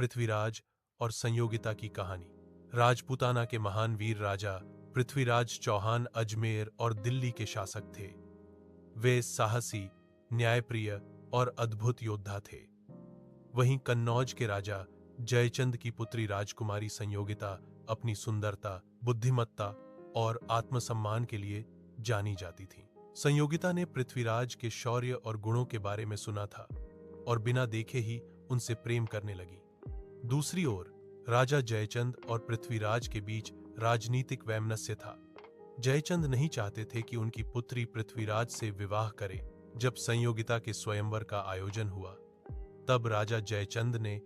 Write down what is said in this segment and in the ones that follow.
पृथ्वीराज और संयोगिता की कहानी। राजपूताना के महान वीर राजा पृथ्वीराज चौहान अजमेर और दिल्ली के शासक थे। वे साहसी, न्यायप्रिय और अद्भुत योद्धा थे। वहीं कन्नौज के राजा जयचंद की पुत्री राजकुमारी संयोगिता अपनी सुंदरता, बुद्धिमत्ता और आत्मसम्मान के लिए जानी जाती थी। संयोगिता ने पृथ्वीराज के शौर्य और गुणों के बारे में सुना था और बिना देखे ही उनसे प्रेम करने लगी। दूसरी ओर राजा जयचंद और पृथ्वीराज के बीच राजनीतिक वैमनस्य था। जयचंद नहीं चाहते थे कि उनकी पुत्री पृथ्वीराज से विवाह करे। जब संयोगिता के स्वयंवर का आयोजन हुआ, तब राजा जयचंद ने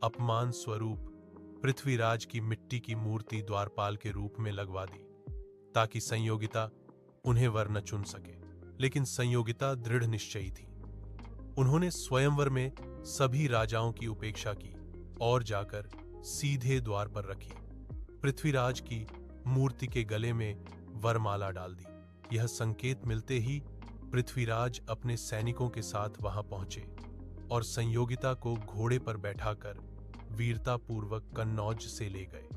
अपमान स्वरूप पृथ्वीराज की मिट्टी की मूर्ति द्वारपाल के रूप में लगवा दी, ताकि संयोगिता उन्हें वर न चुन सके। लेकिन संयोगिता दृढ़ निश्चयी थी। उन्होंने स्वयंवर में सभी राजाओं की उपेक्षा की और जाकर सीधे द्वार पर रखी। पृथ्वीराज की मूर्ति के गले में वरमाला डाल दी। यह संकेत मिलते ही पृथ्वीराज अपने सैनिकों के साथ वहां पहुंचे और संयोगिता को घोड़े पर बैठाकर वीरतापूर्वक कन्नौज से ले गए।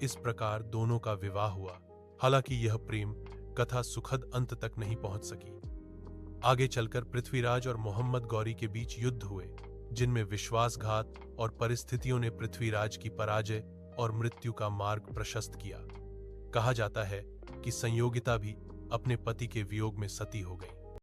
इस प्रकार दोनों का विवाह हुआ। हालांकि यह प्रेम कथा सुखद अंत तक नहीं पहुंच सकी। आगे चलकर पृथ्वीराज और मोहम्मद गौरी के बीच युद्ध हुए, जिनमें विश्वासघात और परिस्थितियों ने पृथ्वीराज की पराजय और मृत्यु का मार्ग प्रशस्त किया। कहा जाता है कि संयोगिता भी अपने पति के वियोग में सती हो गई।